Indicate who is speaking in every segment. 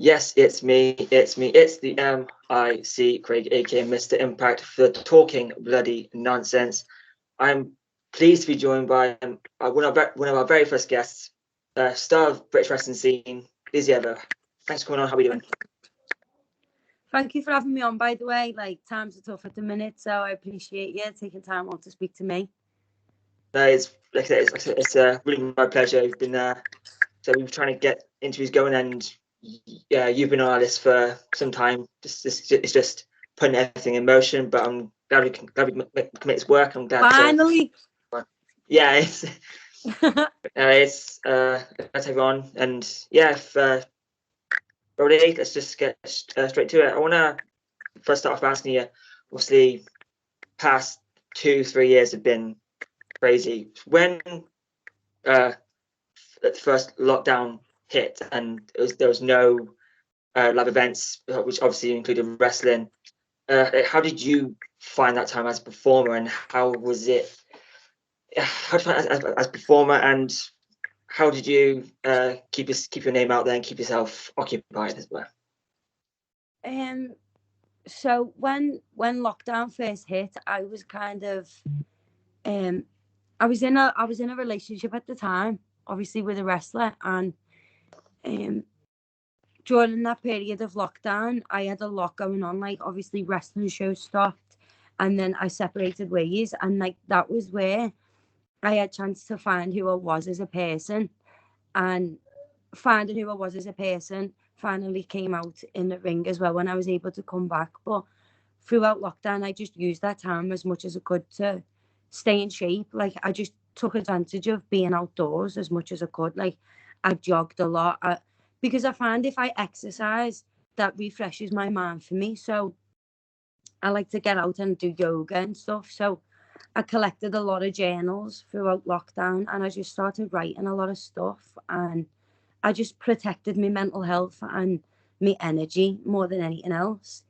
Speaker 1: Yes, it's me. It's me. It's the MIC Craig, aka Mr. Impact, for talking bloody nonsense. I'm pleased to be joined by one of our very first guests, star of British wrestling scene, Lizzy Evo. Thanks for coming on. How are we doing?
Speaker 2: Thank you for having me on, by the way. Like, times are tough at the minute, so I appreciate you taking time out to speak to me.
Speaker 1: No, it's really my pleasure. You've been so we've been trying to get interviews going, and yeah, you've been on our list for some time. It's just putting everything in motion. But I'm glad we can make this work. I'm glad.
Speaker 2: Finally.
Speaker 1: Yeah, it's let's have on, and yeah, if Brody, let's just get straight to it. I want to first start off by asking you. Obviously, past 2-3 years have been crazy. When the first lockdown hit and there was no live events, which obviously included wrestling, how did you find that time as a performer, and how was it? How did you find it as a performer, and how did you keep your name out there and keep yourself occupied as well?
Speaker 2: So when lockdown first hit, I was kind of I was in a relationship at the time, obviously with a wrestler, and during that period of lockdown, I had a lot going on. Like, obviously wrestling shows stopped, and then I separated ways, and like that was where I had a chance to find who I was as a person, and finding who I was as a person finally came out in the ring as well when I was able to come back. But throughout lockdown, I just used that time as much as I could to stay in shape. Like, I just took advantage of being outdoors as much as I could. Like, I jogged a lot because I find if I exercise, that refreshes my mind for me. So I like to get out and do yoga and stuff. So I collected a lot of journals throughout lockdown, and I just started writing a lot of stuff, and I just protected my mental health and my energy more than anything else.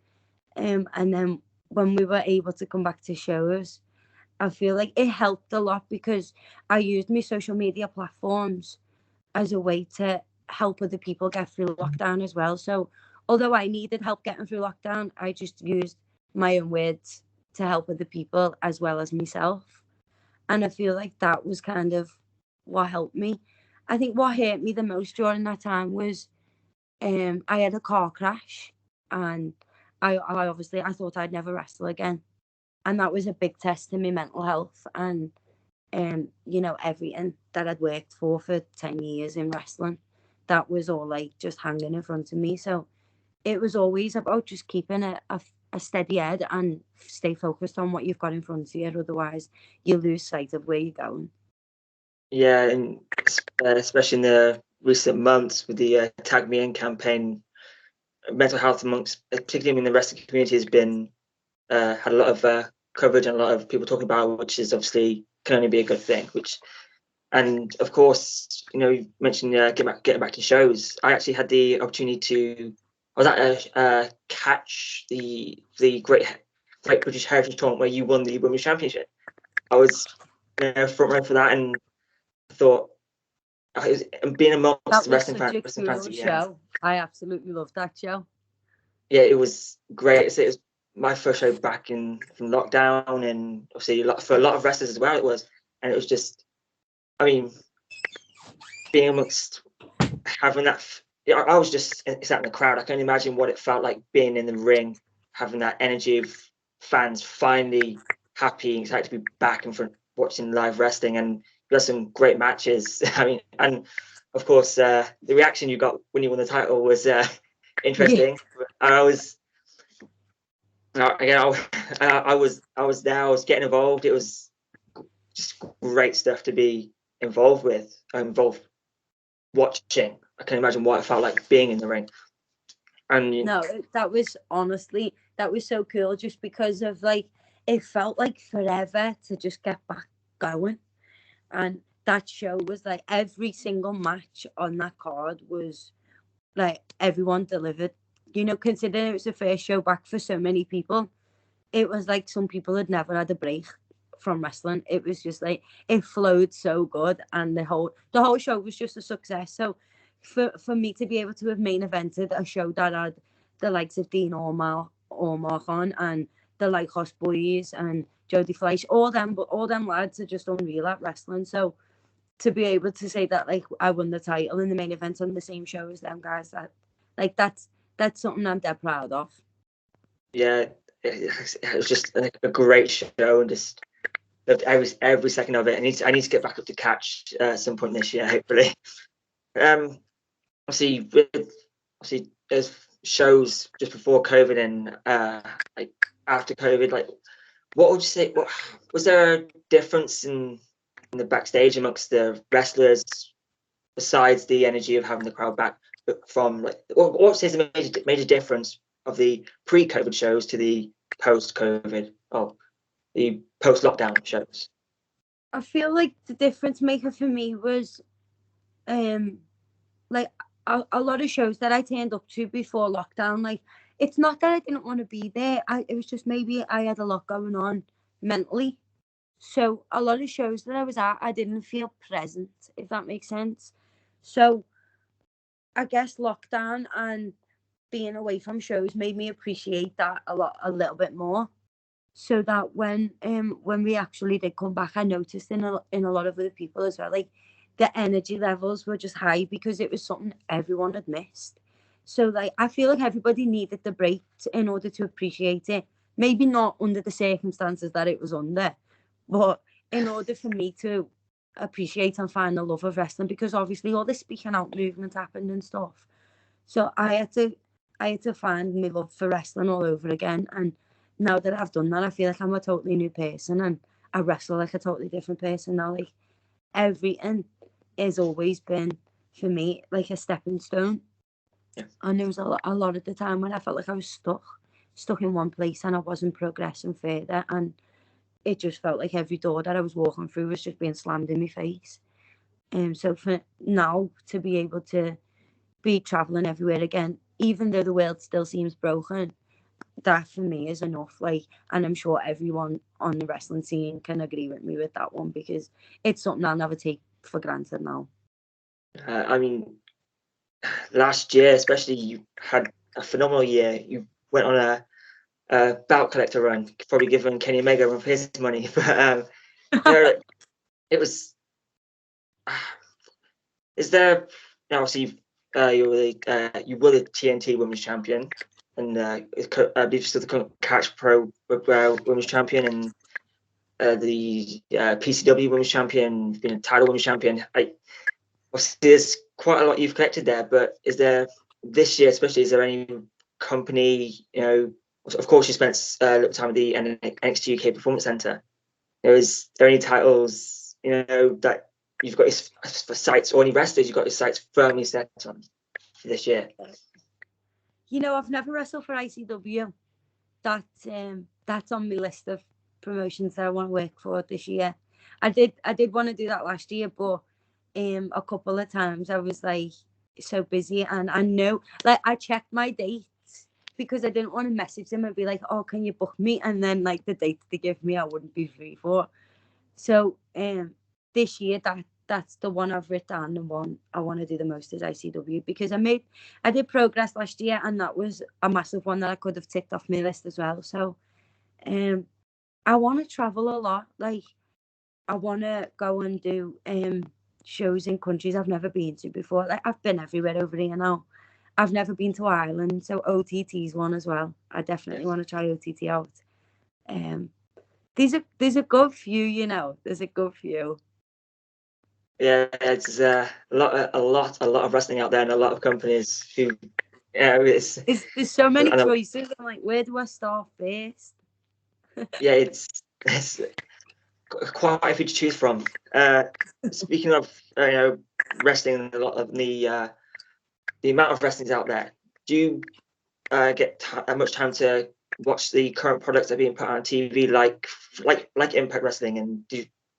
Speaker 2: And then when we were able to come back to shows, I feel like it helped a lot because I used my social media platforms as a way to help other people get through lockdown as well. So although I needed help getting through lockdown, I just used my own words to help other people as well as myself. And I feel like that was kind of what helped me. I think what hurt me the most during that time was I had a car crash, and I obviously I thought I'd never wrestle again. And that was a big test to my mental health and everything that I'd worked for 10 years in wrestling. That was all like just hanging in front of me. So it was always about just keeping a steady head and stay focused on what you've got in front of you. Otherwise, you lose sight of where you're going.
Speaker 1: Yeah, and especially in the recent months with the Tag Me In campaign, mental health amongst, particularly in the wrestling community, has been had a lot of coverage and a lot of people talking about, which is obviously can only be a good thing. And of course, you mentioned getting back to shows. I actually had the opportunity to. I was at a catch the Great British Heritage Tournament where you won the Women's Championship. I was front row for that, and I thought being amongst wrestling fans
Speaker 2: show. I absolutely loved that show.
Speaker 1: Yeah, it was great. So it was my first show back from lockdown, and obviously for a lot of wrestlers as well. It was, and it was just, I mean, being amongst having that. I was just sat in the crowd. I can only imagine what it felt like being in the ring, having that energy of fans finally happy and excited to be back in front watching live wrestling, and you had some great matches. I mean, and of course, the reaction you got when you won the title was interesting. Yeah. And I was there. I was getting involved. It was just great stuff to be involved with. Involved watching. I can imagine what it felt like being in the ring. And
Speaker 2: no, that was so cool. Just because of it felt like forever to just get back going, and that show was like every single match on that card was like everyone delivered. Considering it was the first show back for so many people, it was like some people had never had a break from wrestling. It was just like it flowed so good, and the whole show was just a success. So for me to be able to have main evented a show that had the likes of Dean Allmark on, and the Lighthouse Boys and Jodie Fleisch, all them lads are just unreal at wrestling. So to be able to say that like I won the title in the main event on the same show as them guys, that's something I'm dead proud of.
Speaker 1: Yeah, it was just a great show, and just loved every second of it. I need to get back up to Catch at some point this year, hopefully. Obviously there's shows just before COVID and like after COVID. Like, what would you say? What was there a difference in the backstage amongst the wrestlers besides the energy of having the crowd back? From like, what's the major difference of the pre-COVID shows to the post-COVID, the post-lockdown shows?
Speaker 2: I feel like the difference maker for me was like a lot of shows that I turned up to before lockdown. Like, it's not that I didn't want to be there. It was just maybe I had a lot going on mentally. So a lot of shows that I was at, I didn't feel present, if that makes sense. So I guess lockdown and being away from shows made me appreciate that a little bit more. So that when we actually did come back, I noticed in a lot of other people as well, like the energy levels were just high because it was something everyone had missed. So like I feel like everybody needed the break in order to appreciate it. Maybe not under the circumstances that it was under, but in order for me to appreciate and find the love of wrestling, because obviously all this speaking out movement happened and stuff. So I had to find my love for wrestling all over again. And now that I've done that, I feel like I'm a totally new person, and I wrestle like a totally different person now. Like, everything has always been for me like a stepping stone.
Speaker 1: Yeah.
Speaker 2: And there was a lot of the time when I felt like I was stuck in one place and I wasn't progressing further, and it just felt like every door that I was walking through was just being slammed in my face. So for now to be able to be traveling everywhere again, even though the world still seems broken, that for me is enough. Like, and I'm sure everyone on the wrestling scene can agree with me with that one, because it's something I'll never take for granted now.
Speaker 1: I mean, last year especially, you had a phenomenal year. You went on a belt collector run, probably giving Kenny Omega of his money, but it was. Is there now? Obviously, you were the TNT Women's Champion, and I believe still the current Catch Pro Women's Champion, and the PCW Women's Champion, being a title Women's Champion. There's quite a lot you've collected there, but is there this year, especially, is there any company, of course you spent a little time at the NXT UK Performance Center. Is there any titles, that you've got your sights, or any wrestlers you've got your sights firmly set on for this year?
Speaker 2: I've never wrestled for ICW. That's on my list of promotions that I want to work for this year. I did want to do that last year, but a couple of times I was like so busy, and I know, like, I checked my dates because I didn't want to message them and be like, oh, can you book me? And then like the dates they give me I wouldn't be free for. So this year that's the one I've written down, the one I want to do the most is ICW, because I did Progress last year, and that was a massive one that I could have ticked off my list as well. So I want to travel a lot. Like, I want to go and do shows in countries I've never been to before. Like, I've been everywhere over here now. I've never been to Ireland, so OTT's one as well. I definitely want to try OTT out. There's a good few, there's a good few.
Speaker 1: Yeah, it's a lot of wrestling out there, and a lot of companies who, there's
Speaker 2: so many choices. I'm like, where do I start first?
Speaker 1: Yeah, it's quite a few to choose from. Speaking of wrestling, a lot of the amount of wrestling's out there. Do you get much time to watch the current products that are being put on TV, like Impact Wrestling, and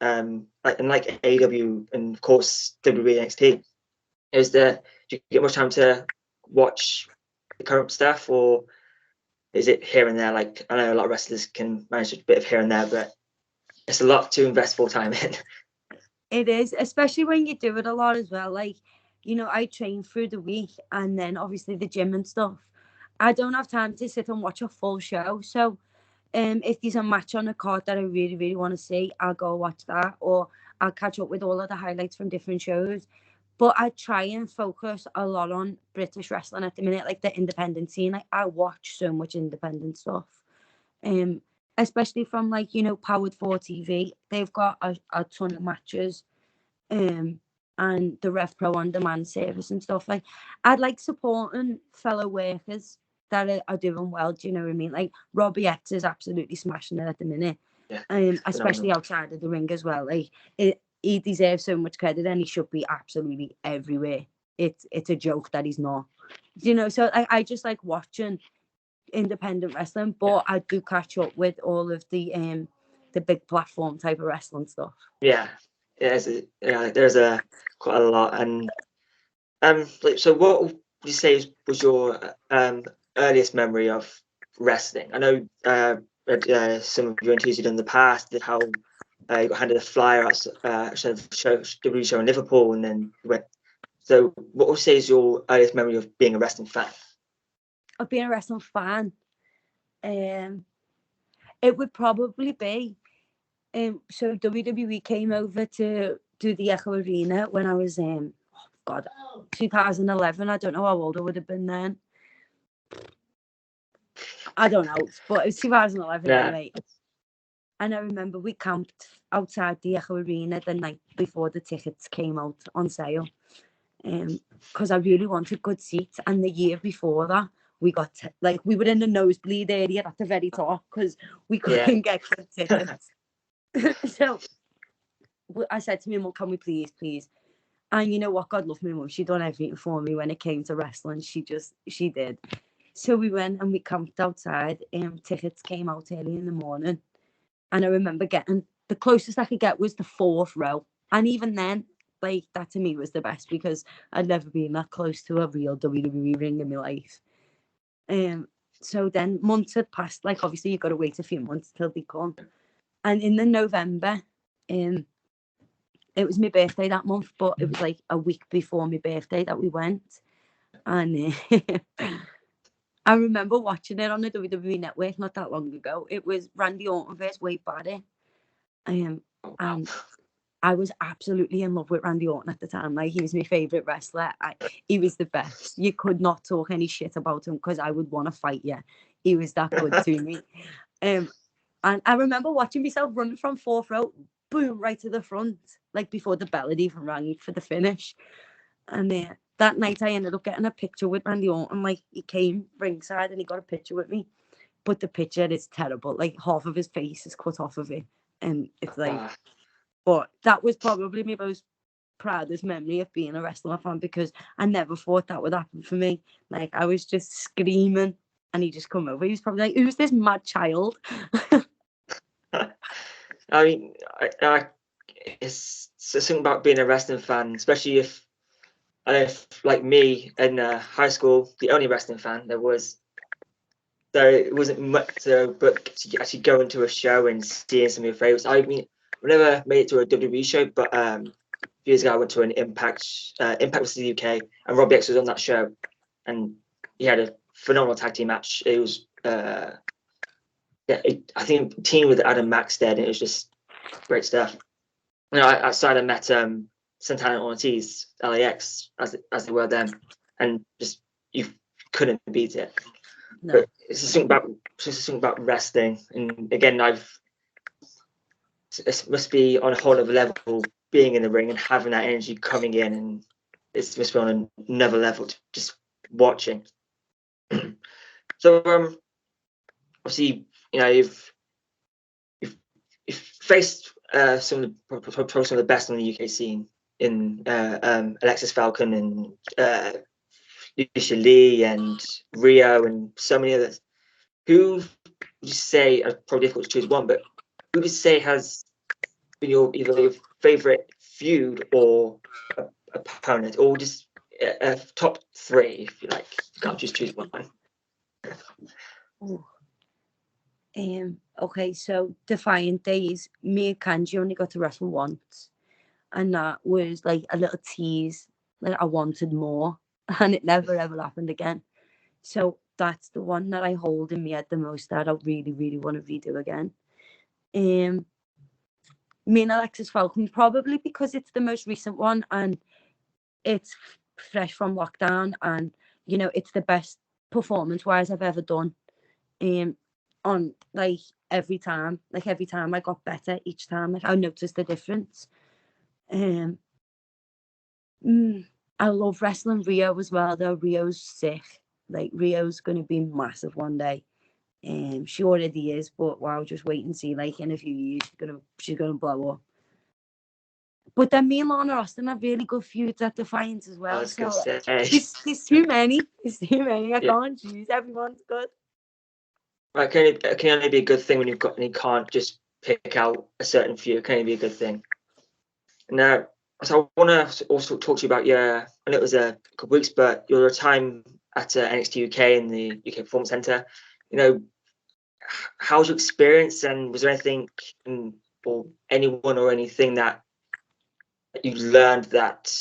Speaker 1: like AEW, and of course WWE NXT? Do you get much time to watch the current stuff, or is it here and there? Like, I know a lot of wrestlers can manage a bit of here and there, but it's a lot to invest full time in.
Speaker 2: It is, especially when you do it a lot as well. Like, you know, I train through the week and then obviously the gym and stuff. I don't have time to sit and watch a full show. So if there's a match on a card that I really, really want to see, I'll go watch that, or I'll catch up with all of the highlights from different shows. But I try and focus a lot on British wrestling at the minute, like the independent scene. Like I watch so much independent stuff. Um, Especially from like, you know, Powered 4 TV. They've got a ton of matches. And the Rev Pro on demand service and stuff. Like I'd like supporting fellow workers that are doing well. Do you know what I mean? Like Robbie X is absolutely smashing it at the minute.
Speaker 1: Yeah,
Speaker 2: Especially
Speaker 1: phenomenal.
Speaker 2: outside of the ring as well. Like he deserves so much credit and he should be absolutely everywhere. It's a joke that he's not. You know, so I just like watching independent wrestling, but I do catch up with all of the big platform type of wrestling stuff.
Speaker 1: Yeah, there's a quite a lot. And like, so what would you say was your earliest memory of wrestling? I know some of your interviews you've done in the past, how you got handed a flyer at WWE show in Liverpool, and then you went. So, what would you say is your earliest memory of being a wrestling fan?
Speaker 2: Of being a wrestling fan, it would probably be so WWE came over to do the Echo Arena when I was 2011. I don't know how old I would have been then. I don't know, but it was 2011
Speaker 1: Yeah,
Speaker 2: anyway. And I remember we camped outside the Echo Arena the night before the tickets came out on sale. Because I really wanted good seats. And the year before that, we got we were in the nosebleed area at the very top because we
Speaker 1: yeah,
Speaker 2: couldn't get good tickets. So I said to my mum, "Can we please?" And you know what? God love my mum. She done everything for me when it came to wrestling. She did. So we went and we camped outside. Tickets came out early in the morning, and I remember getting the closest I could get was the fourth row. And even then, like that to me was the best because I'd never been that close to a real WWE ring in my life. So then months had passed. Like obviously you've got to wait a few months till they come. And in the November, it was my birthday that month, but it was like a week before my birthday that we went. And I remember watching it on the WWE network not that long ago. It was Randy Orton versus Wade Barrett.
Speaker 1: oh, wow.
Speaker 2: And I was absolutely in love with Randy Orton at the time. Like he was my favourite wrestler. He was the best. You could not talk any shit about him because I would want to fight you. He was that good to me. And I remember watching myself running from fourth row, boom, right to the front, like before the bell had even rang for the finish. And that night I ended up getting a picture with Randy Orton. Like he came ringside and he got a picture with me. But the picture is terrible. Like half of his face is cut off of it. And it's like, but that was probably my most proudest memory of being a wrestling fan because I never thought that would happen for me. Like I was just screaming and he just come over. He was probably like, "Who's this mad child?"
Speaker 1: I mean, it's something about being a wrestling fan, especially if, like me in high school, the only wrestling fan there was. So it wasn't much but to actually go into a show and seeing some of your favorites. I mean, I never made it to a WWE show, but a few years ago I went to an Impact was the UK, and Robbie X was on that show, and he had a phenomenal tag team match. It was I think team with Adam Maxted, and it was just great stuff. You know, outside I met Santana and Ortiz, LAX, as they were then, and just you couldn't beat it.
Speaker 2: No.
Speaker 1: But it's something about wrestling, and again, it must be on a whole other level being in the ring and having that energy coming in, and it must be on another level to just watching. So obviously, you know, you've faced some of the best on the UK scene in Alexis Falcon and Lucia Lee and Rio and so many others. Who would you say, probably difficult to choose one, but who would you say has been either your favorite feud or opponent, or just a top three, if you like? You can't just choose one.
Speaker 2: Ooh. Okay, so Defiant Days, me and Kanji only got to wrestle once, and that was like a little tease Like I wanted more, and it never ever happened again. So that's the one that I hold in me at the most, that I really, really want to redo again. Me and Alexis Falcon, probably because it's the most recent one and it's fresh from lockdown, and you know, it's the best performance wise I've ever done. On like every time I got better each time. Like I noticed the difference. I love wrestling Rio as well, though. Rio's sick. Like Rio's gonna be massive one day. She already is, but wow, just wait and see. Like in a few years, she's gonna blow up. But then me and Lana Austin have really good feuds at Defiance as
Speaker 1: I
Speaker 2: well.
Speaker 1: was
Speaker 2: So
Speaker 1: gonna say,
Speaker 2: there's too many. There's too many. I
Speaker 1: yeah,
Speaker 2: can't choose. Everyone's good.
Speaker 1: right, it can only be a good thing when you can't just pick out a certain few. It can only be a good thing. Now, so I want to also talk to you about your, and it was a couple of weeks, but your time at NXT UK in the UK Performance Centre. You know, how was your experience, and was there anything or anyone or anything that you learned that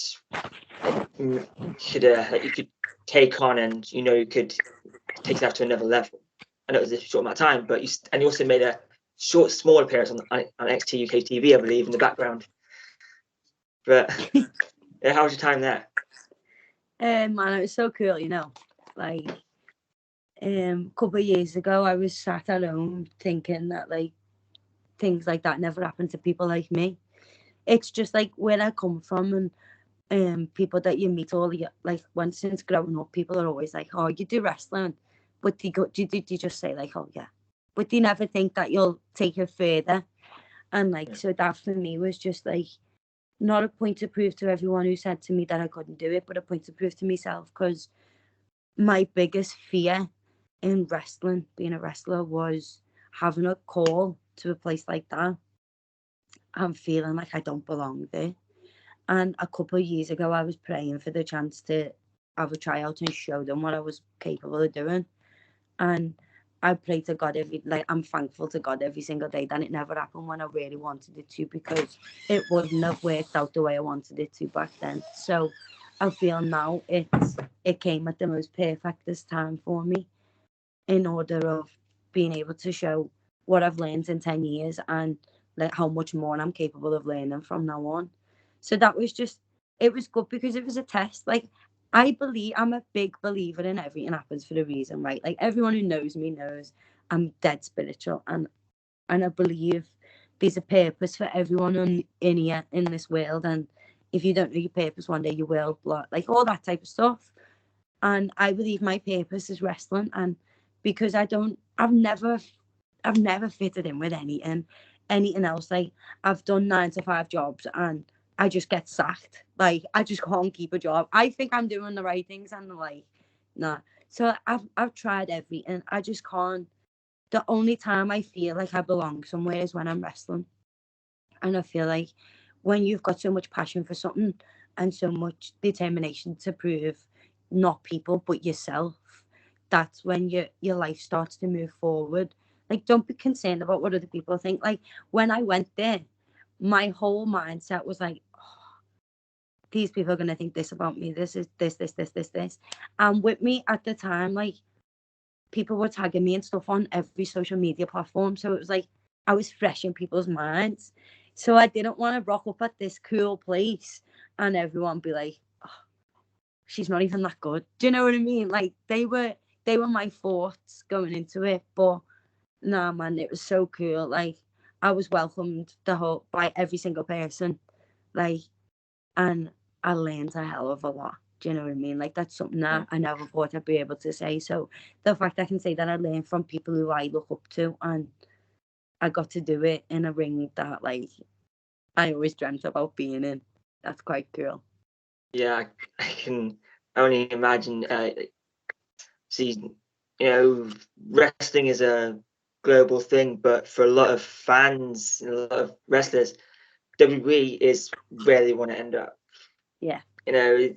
Speaker 1: that you could take on, and you know you could take that to another level? I know it was a short amount of time, but you also made a small appearance on NXT UK TV, I believe, in the background. But yeah, how was your time there?
Speaker 2: Man, it was so cool, you know. Like, a couple of years ago, I was sat at home thinking that like things like that never happen to people like me. It's just like where I come from, and people that you meet all the like when since growing up, people are always like, "Oh, you do wrestling," but you just say like, "Oh yeah," but they never think that you'll take it further. And like, so that for me was just like not a point to prove to everyone who said to me that I couldn't do it, but a point to prove to myself, because my biggest fear in wrestling, being a wrestler, was having a call to a place like that and feeling like I don't belong there. And a couple of years ago, I was praying for the chance to have a tryout and show them what I was capable of doing. And I pray to God I'm thankful to God every single day that it never happened when I really wanted it to, because it wouldn't have worked out the way I wanted it to back then. So I feel now it came at the most perfectest time for me, in order of being able to show what I've learned in 10 years, and like how much more I'm capable of learning from now on. So that was just, it was good because it was a test. Like, I'm a big believer in everything happens for a reason, right? Like everyone who knows me knows I'm dead spiritual, and I believe there's a purpose for everyone in here in this world. And if you don't know your purpose, one day you will, like all that type of stuff. And I believe my purpose is wrestling. And because I've never fitted in with anything else. Like I've done 9 to 5 jobs and I just get sacked. Like I just can't keep a job. I think I'm doing the right things and like, nah. So I've tried everything. I just can't. The only time I feel like I belong somewhere is when I'm wrestling. And I feel like when you've got so much passion for something and so much determination to prove not people but yourself, that's when your life starts to move forward. Like don't be concerned about what other people think. Like when I went there, my whole mindset was like, oh, these people are gonna think this about me. This is this. And with me at the time, like people were tagging me and stuff on every social media platform. So it was like I was fresh in people's minds. So I didn't want to rock up at this cool place and everyone be like, oh, she's not even that good. Do you know what I mean? Like they were my thoughts going into it. But nah man, it was so cool. Like I was welcomed by every single person. Like, and I learned a hell of a lot. Do you know what I mean? Like that's something that I never thought I'd be able to say. So the fact I can say that I learned from people who I look up to, and I got to do it in a ring that like I always dreamt about being in. That's quite cool.
Speaker 1: Yeah, I can only imagine. See, you know, wrestling is a global thing, but for a lot of fans and a lot of wrestlers, WWE is where they want to end up.
Speaker 2: Yeah.
Speaker 1: You know,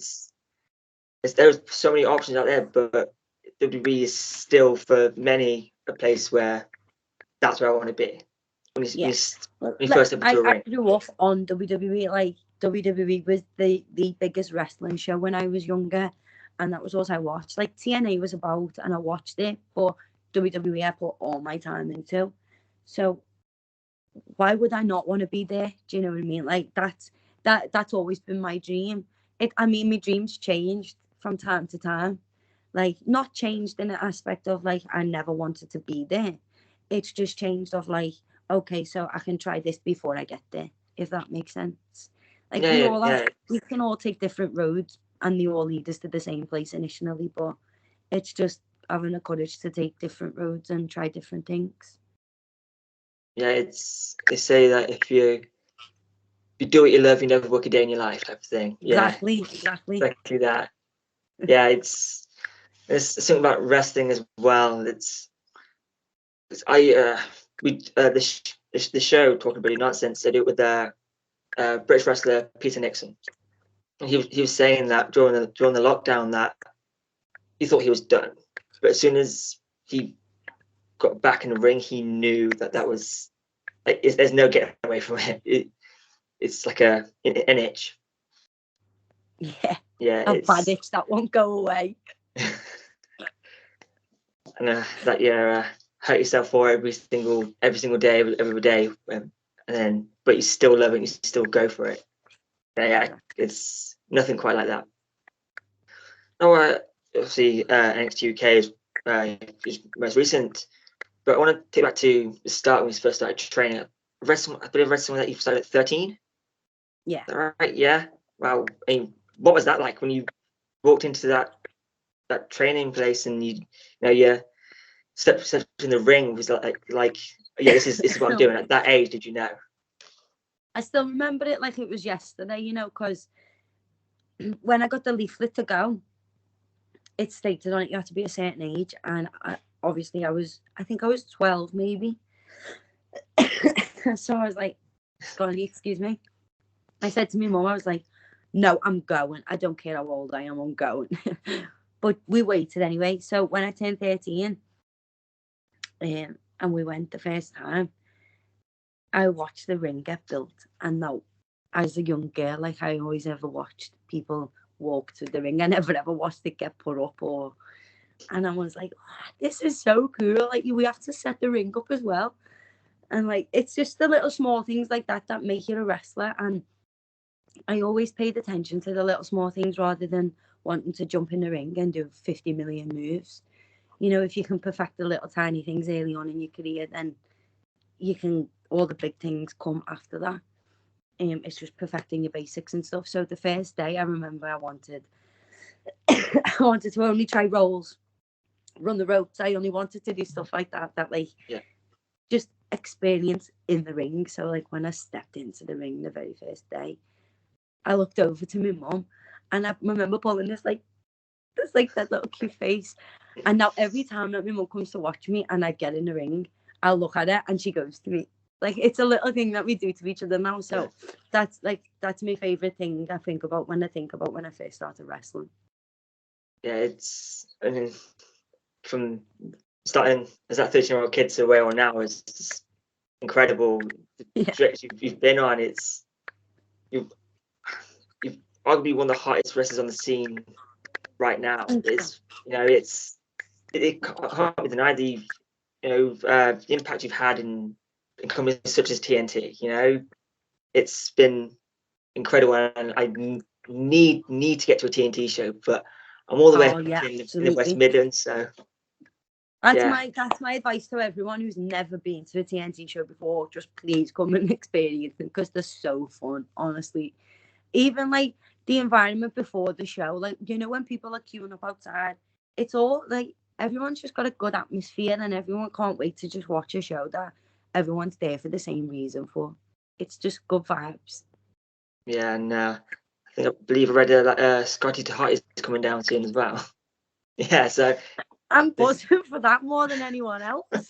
Speaker 1: there's so many options out there, but WWE is still for many a place where that's where I want to be. When
Speaker 2: Yeah.
Speaker 1: you first step into a
Speaker 2: I
Speaker 1: ring.
Speaker 2: grew up on WWE. Like WWE was the biggest wrestling show when I was younger, and that was what I watched. Like TNA was about, and I watched it, but WWE I put all my time into. So why would I not want to be there? Do you know what I mean? Like that's always been my dream. I mean, my dreams changed from time to time. Like not changed in the aspect of like I never wanted to be there. It's just changed of like, okay, so I can try this before I get there, if that makes sense. Like we can all take different roads and they all lead us to the same place initially, but it's just having the courage to take different roads and try different things.
Speaker 1: Yeah, they say that if you do what you love, you never work a day in your life, type of thing. Yeah,
Speaker 2: Exactly.
Speaker 1: exactly that. Yeah, there's something about wrestling as well. The show Talking About Nonsense. They do it with the British wrestler Peter Nixon. And he was saying that during the lockdown that he thought he was done, but as soon as he got back in the ring, he knew that was like there's no getting away from it. It's like an itch.
Speaker 2: Yeah, a bad itch that won't go away.
Speaker 1: And that hurt yourself for every single day, every day, and then but you still love it, you still go for it. Yeah, it's nothing quite like that. Oh, obviously NXT UK is most recent, but I want to take back to the start when you first started training. I believe I read somewhere that you started at 13.
Speaker 2: Yeah.
Speaker 1: Is that right? Yeah. Wow. I mean, what was that like when you walked into that training place and you stepped in the ring? Was like yeah, this is what I'm doing. At that age, did you know?
Speaker 2: I still remember it like it was yesterday, because when I got the leaflet to go, it stated on it you had to be a certain age, and I think I was 12 maybe. So I was like, golly, excuse me. I said to my mum, I was like, no, I'm going. I don't care how old I am, I'm going. But we waited anyway. So when I turned 13, and we went the first time, I watched the ring get built. And now, as a young girl, like I always ever watched people walk to the ring. I never ever watched it get put up and I was like, oh, this is so cool. Like we have to set the ring up as well. And like it's just the little small things like that that make you a wrestler. And I always paid attention to the little small things rather than wanting to jump in the ring and do 50 million moves. If you can perfect the little tiny things early on in your career, then all the big things come after that. It's just perfecting your basics and stuff. So the first day, I remember I wanted to only try rolls, run the ropes. I only wanted to do stuff like that just experience in the ring. So like when I stepped into the ring the very first day, I looked over to my mum, and I remember pulling this that little cute face. And now every time that my mum comes to watch me and I get in the ring, I'll look at her and she goes to me. Like it's a little thing that we do to each other now. So that's my favorite thing I think about when I first started wrestling.
Speaker 1: Yeah, from starting as that 13-year-old kid to where we're now is incredible. The trajectory you've been on, you've arguably one of the hottest wrestlers on the scene right now. It can't be denied the impact you've had in companies such as TNT. It's been incredible, and I need to get to a TNT show, but I'm all the way in the West Midlands, so
Speaker 2: that's my advice to everyone who's never been to a TNT show before. Just please come and experience them because they're so fun, honestly. Even like the environment before the show, like when people are queuing up outside, it's all like everyone's just got a good atmosphere and everyone can't wait to just watch a show that everyone's there for the same reason for. It's just good vibes.
Speaker 1: Yeah, and I believe I read that Scotty to Hart is coming down soon as well. Yeah, so
Speaker 2: I'm buzzing for that more than anyone else.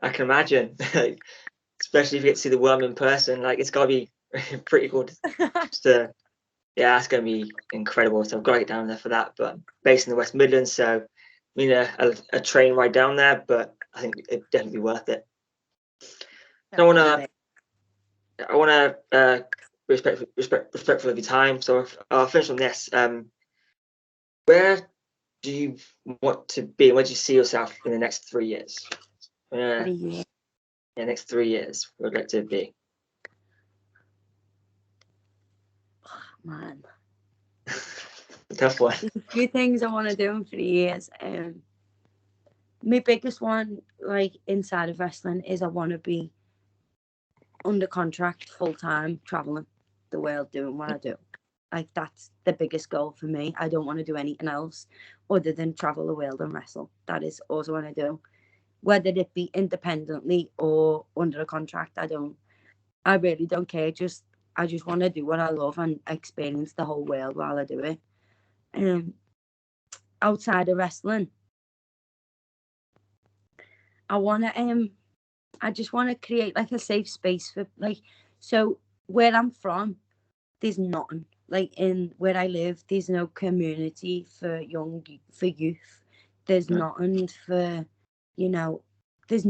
Speaker 1: I can imagine, especially if you get to see the worm in person. Like it's gotta be pretty cool. Yeah, that's gonna be incredible. So I've got to get down there for that. But I'm based in the West Midlands, so a train ride down there, but I think it'd definitely be worth it. I want to respectful of your time. So I'll finish on this. Where do you want to be? Where do you see yourself in the next 3 years?
Speaker 2: 3 years.
Speaker 1: The next 3 years, where would you like to be?
Speaker 2: Oh, man.
Speaker 1: Tough one.
Speaker 2: There's a few things I want to do in 3 years. My biggest one, like inside of wrestling, is I want to be under contract full time, traveling the world doing what I do. Like that's the biggest goal for me. I don't want to do anything else other than travel the world and wrestle. That is also what I do. Whether it be independently or under a contract, I really don't care. I just want to do what I love and experience the whole world while I do it. Outside of wrestling, I just want to create like a safe space for like, so where I'm from, there's nothing. Like in where I live, there's no community for youth. There's nothing for, there's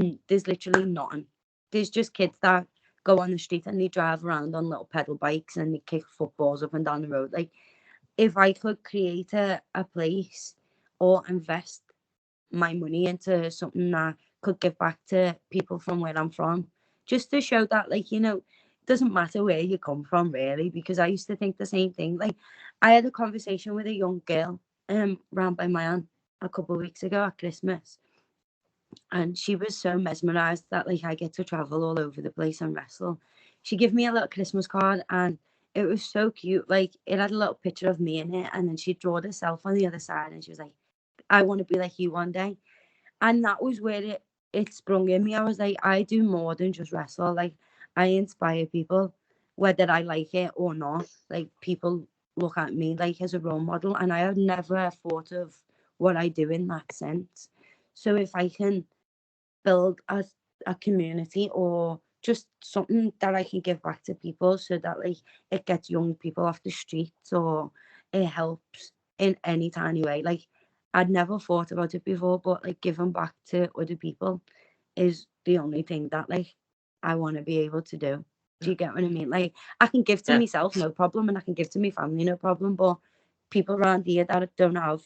Speaker 2: literally nothing. There's just kids that go on the street and they drive around on little pedal bikes and they kick footballs up and down the road. Like if I could create a place or invest my money into something that could give back to people from where I'm from, just to show that, like, it doesn't matter where you come from, really, because I used to think the same thing. Like, I had a conversation with a young girl round by my aunt a couple of weeks ago at Christmas, and she was so mesmerized that, like, I get to travel all over the place and wrestle. She gave me a little Christmas card, and it was so cute. Like, it had a little picture of me in it, and then she drew herself on the other side, and she was like, I want to be like you one day. And that was where it sprung in me. I was like, I do more than just wrestle. Like, I inspire people, whether I like it or not. Like, people look at me like as a role model, and I had never thought of what I do in that sense. So if I can build a community or just something that I can give back to people, so that like it gets young people off the streets or it helps in any tiny way. Like, I'd never thought about it before, but like giving back to other people is the only thing that like I want to be able to do. Do you get what I mean? Like, I can give to myself, no problem, and I can give to my family, no problem. But people around here that don't have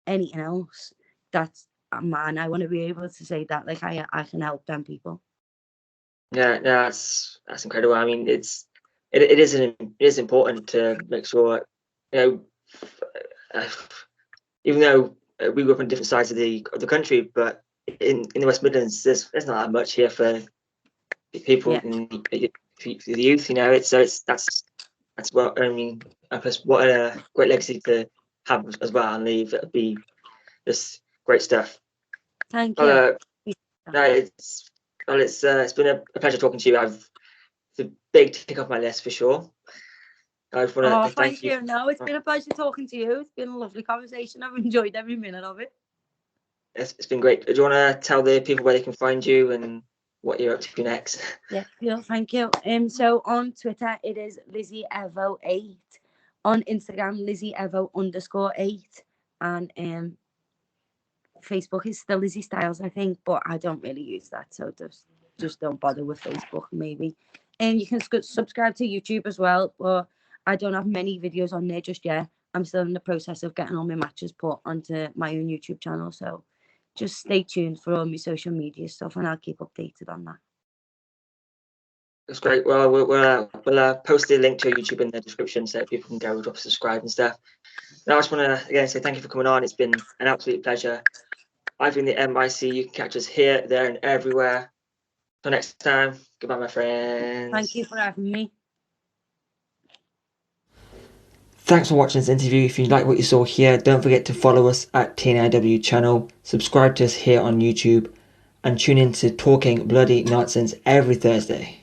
Speaker 2: anything else, that's man. I want to be able to say that like I can help them people.
Speaker 1: Yeah, no, that's incredible. I mean, it is important to make sure, even though we grew up on different sides of the country, but in the West Midlands, there's not that much here for people for the youth. That's what I mean. And plus, what a great legacy to have as well and leave. It'd be just great stuff.
Speaker 2: Thank you.
Speaker 1: It's been a pleasure talking to you. It's a big tick off my list for sure. I just want to thank you.
Speaker 2: No, it's been a pleasure talking to you. It's been a lovely conversation. I've enjoyed every minute of it.
Speaker 1: It's been great. Do you want to tell the people where they can find you and what you're up to next?
Speaker 2: Yeah, cool. Thank you. So on Twitter it is Lizzy Evo 8. On Instagram, Lizzy Evo _8, and Facebook is still Lizzy Styles, I think, but I don't really use that, so just don't bother with Facebook, maybe. And you can subscribe to YouTube as well, but I don't have many videos on there just yet. I'm still in the process of getting all my matches put onto my own YouTube channel, so just stay tuned for all my social media stuff, and I'll keep updated on that.
Speaker 1: That's great. Well, we'll post the link to your YouTube in the description so people can go drop subscribe and stuff. And I just want to again say thank you for coming on. It's been an absolute pleasure. I've been the MIC. You can catch us here, there, and everywhere. Till next time. Goodbye, my friends.
Speaker 2: Thank you for having me.
Speaker 1: Thanks for watching this interview. If you like what you saw here, don't forget to follow us at TNIW channel, subscribe to us here on YouTube, and tune in to Talking Bloody Nonsense every Thursday.